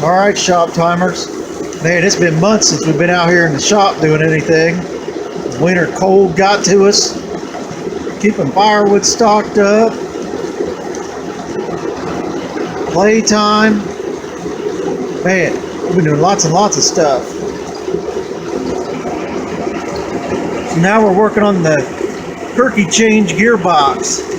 Alright, shop timers. Man, it's been months since we've been out here in the shop doing anything. Winter cold got to us. Keeping firewood stocked up. Playtime. Man, we've been doing lots and lots of stuff. So now we're working on the turkey change gearbox.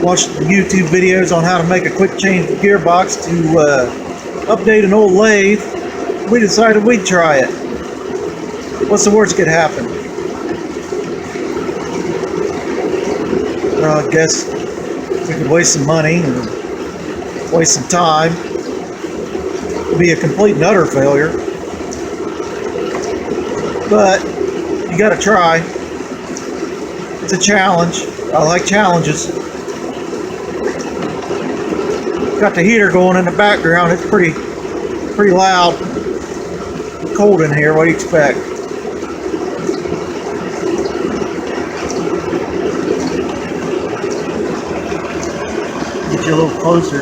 Watched YouTube videos on how to make a quick change gearbox to update an old lathe. We decided we'd try it. What's the worst could happen? Well, I guess we could waste some money and waste some time. It'd be a complete and utter failure. But you gotta try. It's a challenge. I like challenges. Got the heater going in the background. It's pretty loud. Cold in here. What do you expect? Get you a little closer.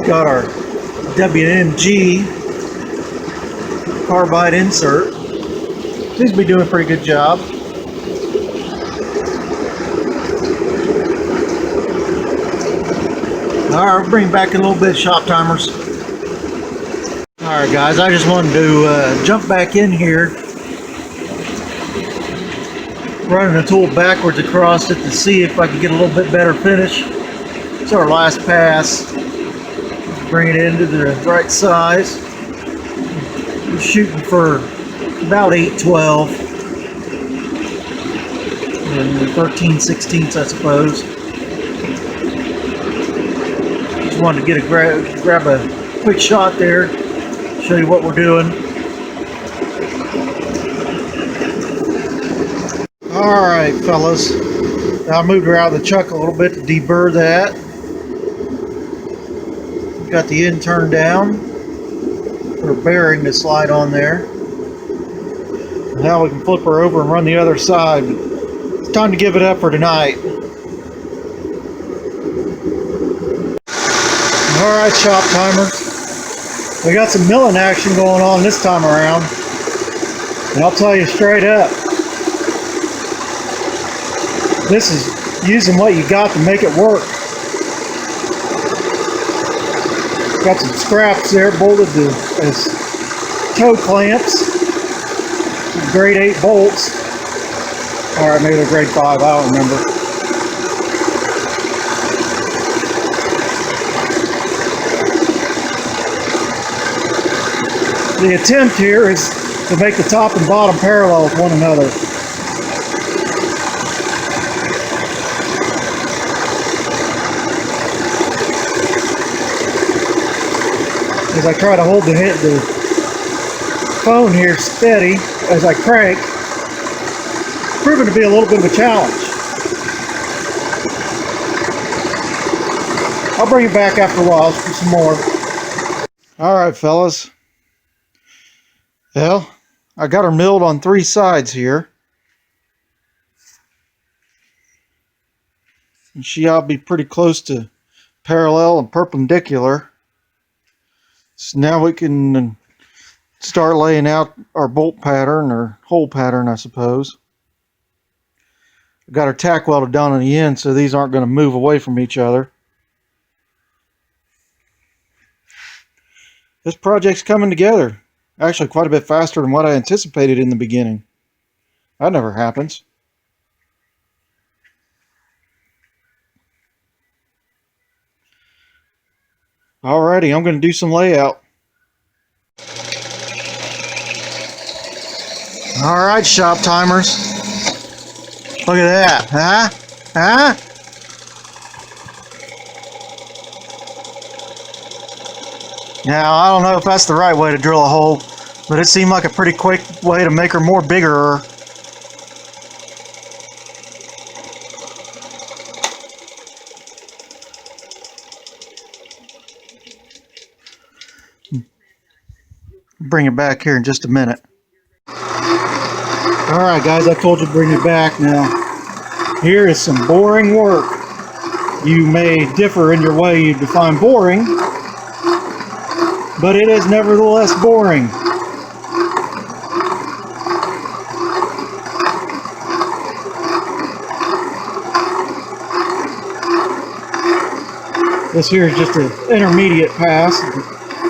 Got our WMG carbide insert. Seems to be doing a pretty good job. Alright, we'll bring it back in a little bit, shop timers. Alright guys, I just wanted to jump back in here. Running the tool backwards across it to see if I can get a little bit better finish. It's our last pass. Bring it into the right size. We're shooting for about 8/12 and 13/16, I suppose. Just wanted to get a grab a quick shot there, show you what we're doing. All right, fellas. I moved her out of the chuck a little bit to deburr that. Got the end turned down. Put a bearing to slide on there. Now we can flip her over and run the other side. It's time to give it up for tonight. Alright, shop timers. We got some milling action going on this time around. And I'll tell you straight up. This is using what you got to make it work. Got some scraps there bolted as toe clamps. Grade 8 bolts. Alright, maybe they're grade 5, I don't remember. The attempt here is to make the top and bottom parallel with one another. As I try to hold the phone here steady as I crank, it's proven to be a little bit of a challenge. I'll bring it back after a while for some more. Alright fellas. Well, I got her milled on 3 sides here. And she ought to be pretty close to parallel and perpendicular. So now we can start laying out our bolt pattern, or hole pattern, I suppose. I've got our tack welded down on the end so these aren't going to move away from each other. This project's coming together. Actually quite a bit faster than what I anticipated in the beginning. That never happens. Alrighty, I'm going to do some layout. Alright, shop timers. Look at that, huh? Huh? Now, I don't know if that's the right way to drill a hole, but it seemed like a pretty quick way to make her more bigger. Bring it back here in just a minute. Alright guys, I told you to bring it back. Now, here is some boring work. You may differ in your way you define boring, but it is nevertheless boring. This here is just an intermediate pass.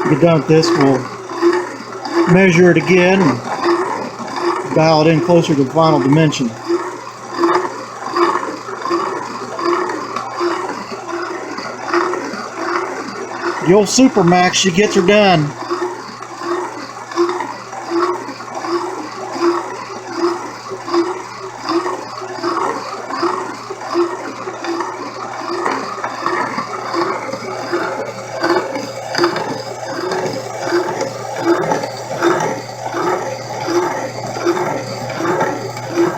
Get done with this, we'll measure it again and dial it in closer to the final dimension. The old Super Max, she gets her done.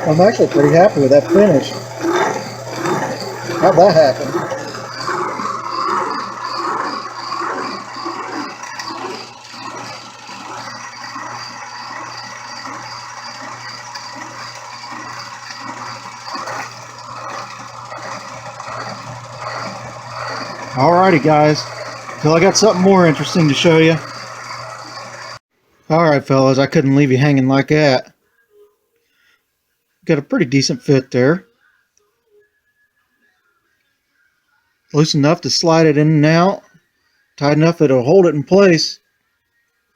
I'm actually pretty happy with that finish. How'd that happen? Alrighty guys, till I got something more interesting to show you. Alright fellas, I couldn't leave you hanging like that. Got a pretty decent fit there. Loose enough to slide it in and out. Tight enough it'll hold it in place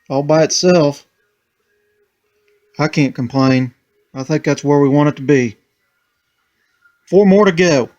all by itself. I can't complain. I think that's where we want it to be. 4 more to go.